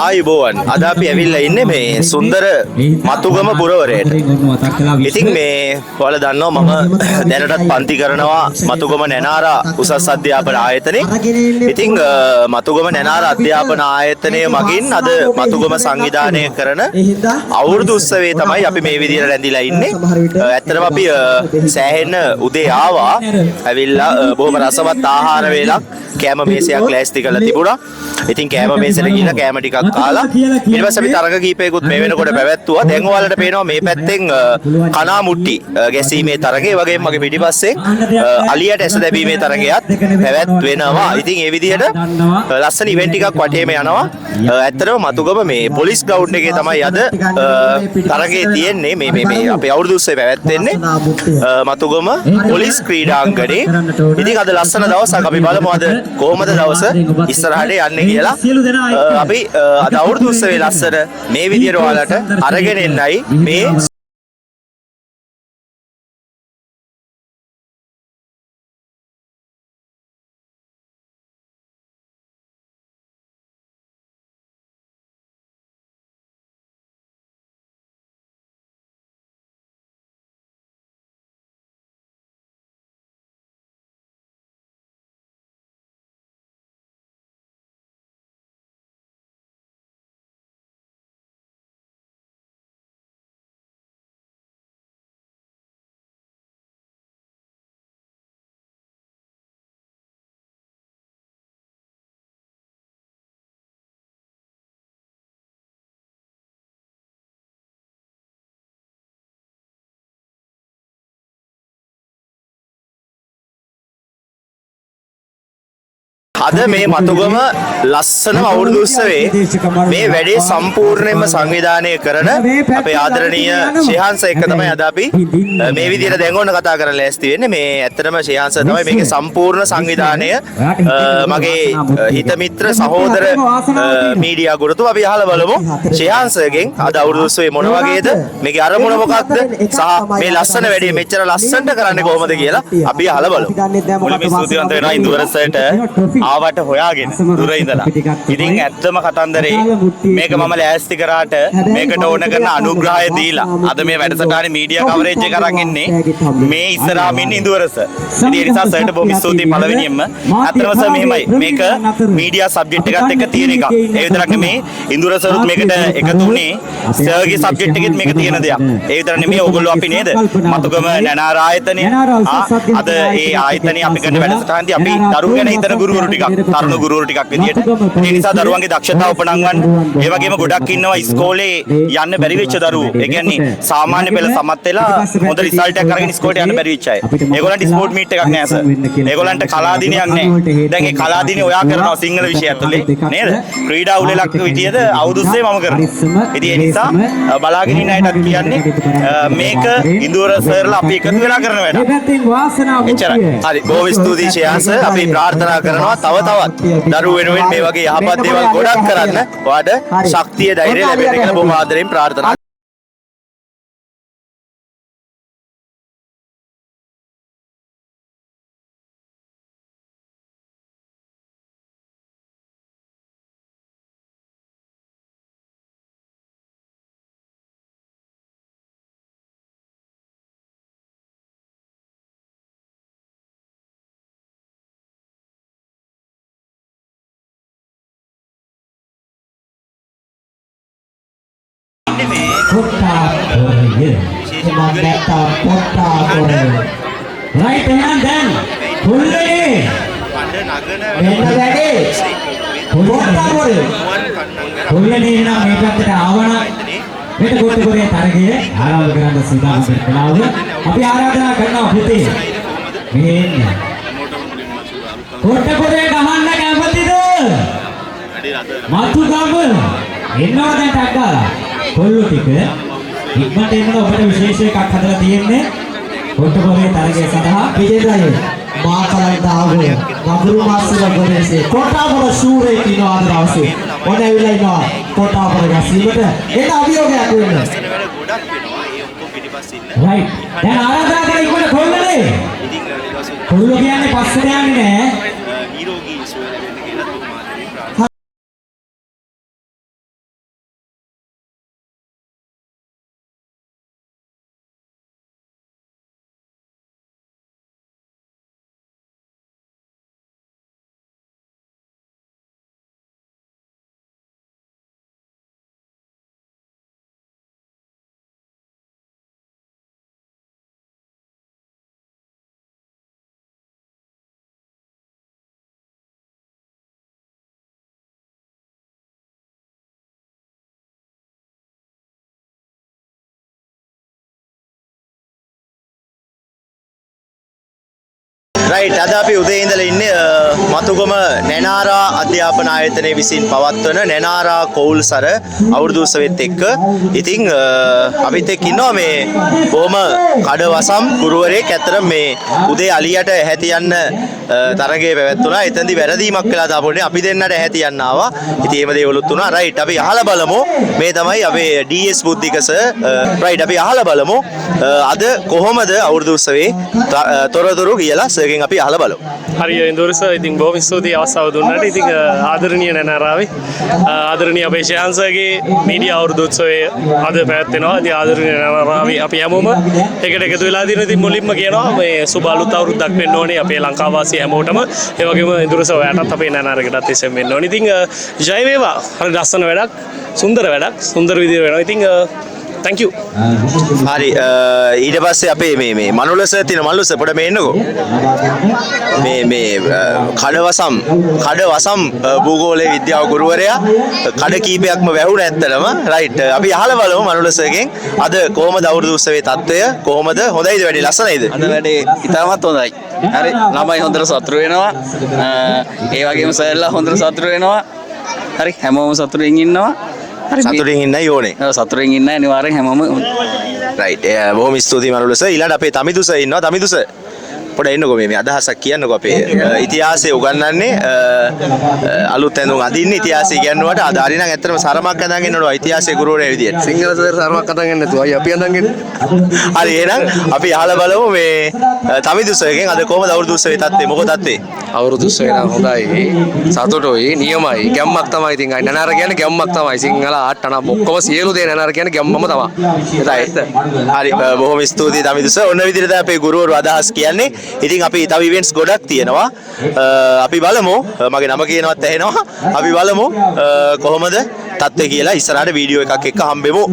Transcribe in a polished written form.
ආයුබෝවන් අද අපි ඇවිල්ලා ඉන්නේ මේ සුන්දර මතුගම පුරවරයට. ඉතින් මේ ඔයාලා දන්නවා මම දැනටත් පන්ති කරනවා මතුගම නැනාරා උසස් අධ්‍යාපන ආයතනයේ. ඉතින් මතුගම නැනාරා අධ්‍යාපන ආයතනය මගින් අද මතුගම සංවිධානය කරන අවුරුදු උත්සවයේ තමයි අපි මේ විදිහට රැඳිලා ඉන්නේ. ඇත්තටම අපි සෑහෙන උදේ ආවා. ඇවිල්ලා බොහොම රසවත් ආහාර වේලක් කෑම මේසයක් ලෑස්ති කරලා තිබුණා. ඉතින් කෑම මේසෙට ගිහලා කෑම ටිකක් කාලා ඊට පස්සේ අපි තරඟ කීපයකුත් මේ වෙනකොට පැවැත්තුවා. දැන් ඔයාලට පේනවා මේ පැත්තෙන් කනා මුට්ටි ගැසීමේ තරඟය වගේම මගේ පිටිපස්සේ අලියට ඇස දැබීමේ තරඟයත් පැවැත්වෙනවා. ඉතින් ඒ විදිහට ලස්සන ඉවෙන්ට් ටිකක් වටේම යනවා. ඇත්තටම මතුගම මේ පොලිස් ග්‍රවුන්ඩ් එකේ තමයි අද තරඟේ තියෙන්නේ. මේ අපේ අවුරුදු උත්සවය පැවැත්වෙන්නේ මතුගම පොලිස් ක්‍රීඩාංගණේ. ඉතින් අද ලස්සන දවසක්. අපි බලමු අද කොහොමද දවස ඉස්සරහට යන්නේ කියලා. අපි අද අවුරුදු උත්සවයේ ලස්සන මේ විදියට ඔයාලට අරගෙන එන්නයි මේ අද මේ මතුගම ලස්සනම අවුරුදු උත්සවයේ මේ වැඩේ සම්පූර්ණයෙන්ම සංවිධානය කරන අපේ ආදරණීය ශ්‍රේහාන්ස එක්ක තමයි අද අපි මේ විදිහට දැන් ඕන කතා කරලා ලෑස්ති වෙන්නේ. මේ ඇත්තටම ශ්‍රේහාන්ස තමයි මේකේ සම්පූර්ණ සංවිධානය. මගේ හිත මිත්‍ර සහෝදර මීඩියා ගුරුතු අපි අහලා බලමු ශ්‍රේහාන්සගෙන් අද අවුරුදු උත්සවයේ මොන වගේද, මේකේ අරමුණ මොකක්ද, සහ මේ ලස්සන වැඩේ මෙච්චර ලස්සනට කරන්නේ කොහොමද කියලා අපි අහලා බලමු. මුලින්ම ස්තුතිවන්ත වෙනවා ඉන්දුවරසට ආවට හොයාගෙන දුර ඉඳලා. ඉතින් ඇත්තම කතන්දරේ මේක මම ලෑස්ති කරාට මේකට ඕන කරන අනුග්‍රහය දීලා අද මේ වැඩසටහනේ මීඩියා කවරේජ් එක අරන් එන්නේ මේ ඉස්සරහාම ඉන්න ඉඳුවරස. ඉතින් ඒ නිසා සර්ට බොහොම ස්තුතියි පළවෙනියෙන්ම. අත්‍තරම සර් මෙහෙමයි මේක මීඩියා සබ්ජෙක්ට් එකත් එක්ක තියෙන එකක්. ඒ විතරක් නෙමේ ඉඳුවරසරුත් මේකට එකතු වුණේ සර්ගේ සබ්ජෙක්ට් එකෙත් මේක තියෙන දෙයක්. ඒ විතර නෙමේ ඕගොල්ලෝ අපි නේද මතුගම නැනාරා ආයතනය අද ඒ ආයතනයේ අපි කරන වැඩසටහනදී අපි දරුවෝ ගැන හිතන ගුරුවරු තරුණ ගුරුවරු ටිකක් විදියට ඒ නිසා දරුවන්ගේ දක්ෂතාව උපනංවන්න. ඒ වගේම ගොඩක් ඉන්නවා ඉස්කෝලේ යන්න බැරි වෙච්ච දරුවෝ. ඒ කියන්නේ සාමාන්‍ය පෙළ සමත් වෙලා හොඳ රිසල්ට් එකක් අරගෙන ඉස්කෝලේට යන්න බැරි වෙච්ච අය. ඒගොල්ලන්ට ස්පෝර්ට් මීට් එකක් නෑ සර්. ඒගොල්ලන්ට කලා දිනයක් නෑ. දැන් ඒ කලා දිනේ ඔයා කරනවා සිංහල විෂය ඇතුලේ නේද? ක්‍රීඩා උළෙලක් විදියට අවුරුද්දේ මම කරනවා. ඉතින් ඒ නිසා බලාගෙන ඉන්න අයටත් කියන්නේ මේක ඉන්දුවර සර්ලා අපි එකතු වෙලා කරන වැඩක්. එච්චරයි. හරි. බොහොම ස්තුතියි ශ්‍රේයාස. අපි ප්‍රාර්ථනා කරනවා තව දරුවෝ වෙනුවෙන් මේ වගේ යහපත් දේවල් ගොඩක් කරන්න ඔයාට ශක්තිය ධෛර්යය ලැබෙන්න කියලා බොහොම ආදරෙන් ප්‍රාර්ථනා right hand then pullani pullani na මේ පැත්තට ආවන මේක කොට්ටපොරේ තරගයේ ආරම්භ කරන්න සූදානම් වෙනවා. අපි ආරාධනා කරනවා පුතේ මෙන්න කොට්ටපොරේ ගහන්න කැමතිද? මතුගම එන්නවා දැන් ටක්කාලා කොල්ලෝ ටික ඉක්මනට එන්න ඔබට විශේෂ එකක් හදලා තියෙන්නේ කොට්ටපොරේ තරගය සඳහා. විජේදායි මාතලයි දාගෝ වගුරු මාස්සලා ගොඩේසේ කොට්ටපොර ශූරේ කිනෝ අද දවසේ ඔන්න ඇවිල්ලා ඉන්නවා කොට්ටපොර ගැසීමට එන අභියෝගයක් වෙන්න. right දැන් ආරාධනා කරලා ඉක්මනට කොල්ලනේ කොල්ලෝ කියන්නේ පස්සට යන්නේ නෑ. රයිට් අද අපි උදේ ඉඳලා ඉන්නේ මතුගම නැනාරා අධ්‍යාපන ආයතනයේ විසින් පවත්වන නැනාරා කෝල්සර අවුරුදු උත්සවෙත් එක්ක. ඉතින් අපිත් එක්ක ඉන්නවා මේ බොහොම කඩවසම් ගුරුවරයෙක්. ඇත්තට මේ උදේ අලියට ඇහැති යන්න තරගයේ පැවැත්වුණා. එතෙන්දී වැරදීමක් වෙලා තාපොනේ අපි දෙන්නට ඇහැති යන්න ආවා. ඉතින් එහෙම දේවලුත් වුණා. රයිට් අපි අහලා බලමු. මේ තමයි අපේ DS බුද්ධික සර්. රයිට් අපි අහලා බලමු. අද කොහොමද අවුරුදු උත්සවේ තොරතුරු කියලා සර්ගෙන් අපි අහලා බලමු. හරි ඉන්දුරස ඉතින් බොහොම ස්තුතියි අවස්ථාව දුන්නාට. ඉතින් ආදරණීය නැනාරාවේ ආදරණීය අපේ ශාන්සර්ගේ මීඩියා අවුරුදු උත්සවය අද පැවැත්වෙනවා. ඉතින් ආදරණීය නැනාරාවේ අපි හැමෝම එකට එකතු වෙලා දින ඉතින් මුලින්ම කියනවා මේ සුබ අලුත් අවුරුද්දක් වෙන්න ඕනේ අපේ ලංකාවාසී හැමෝටම. ඒ වගේම ඉන්දුරස ඔයාටත් අපේ නැනාරකටත් එසෙම වෙන්න ඕනේ. ඉතින් ජය වේවා. හරි ලස්සන වැඩක්, සුන්දර වැඩක්, සුන්දර විදියට වෙනවා. ඉතින් thank you. හරි ඊට පස්සේ අපේ මේ මනුල සර් තියෙන මනුල සර් පොඩ මේ එන්නකෝ. මේ කඩවසම් භූගෝලයේ විද්‍යාව ගුරුවරයා කඩ කීපයක්ම වැහුණ ඇත්තටම. රයිට් අපි අහලා බලමු මනුල සර්ගෙන් අද කොහොමද අවුරුදු උත්සවයේ තත්ත්වය කොහොමද? හොඳයිද වැඩි ලස්සනයිද? අද වැඩේ ඉතාමත් හොඳයි. හරි ළමයි හොඳට සතුටු වෙනවා. ඒ වගේම සර්ලා හොඳට සතුටු වෙනවා. හරි හැමෝම සතුටින් ඉන්නවා. සතුටින් ඉන්නයි ඕනේ. සතුටින් ඉන්න අනිවාර්යෙන් හැමෝම. රයිට් බොහොම ස්තුතියි මනුල සර්. ඊළඟට අපේ තමිදු සර් ඉන්නවා. තමිදු සර් පොඩ එන්නකෝ මේ අදහසක් කියන්නකෝ. අපේ ඉතිහාසය උගන්වන්නේ අලුත් ඇඳුම් අදින්නේ ඉතිහාසය කියනකොට අද හරි නම් ඇත්තටම සරමක් අඳන් එන්නනවා ඉතිහාසයේ ගුරුවරයා විදියට. සිංහල සර් සරමක් අඳන් එන්නේ නැතුව අපි අඳන් එන්නේ. හරි එහෙනම් අපි අහලා බලමු මේ තමිදු සර්ගෙන් අද කොහොමද අවුරුදු උත්සවේ තත්ත්වය? මොකද තත්ත්වය? අවුරුදු උත්සවය නම් හොඳයි. සතුටුයි, නියමයි. ගැම්මක් තමයි. ඉතින් නැනාර කියන්නේ ගැම්මක් තමයි. සිංහල ආට්ටන ඔක්කොම සියලු දේ නැනාර කියන්නේ ගැම්මම තමයි. හරි බොහොම ස්තුතියි තමිදු සර්. ඔන්න විදිහට තමයි අපේ ගුරුවරු අදහස් කියන්නේ. ඉතින් අපි තව ඉවෙන්ට්ස් ගොඩක් තියෙනවා. අපි බලමු මගේ නම කියනවත් ඇහෙනවා. අපි බලමු කොහොමද තත්ත්වය කියලා. ඉස්සරහට වීඩියෝ එකක් එක්ක හම්බෙමු.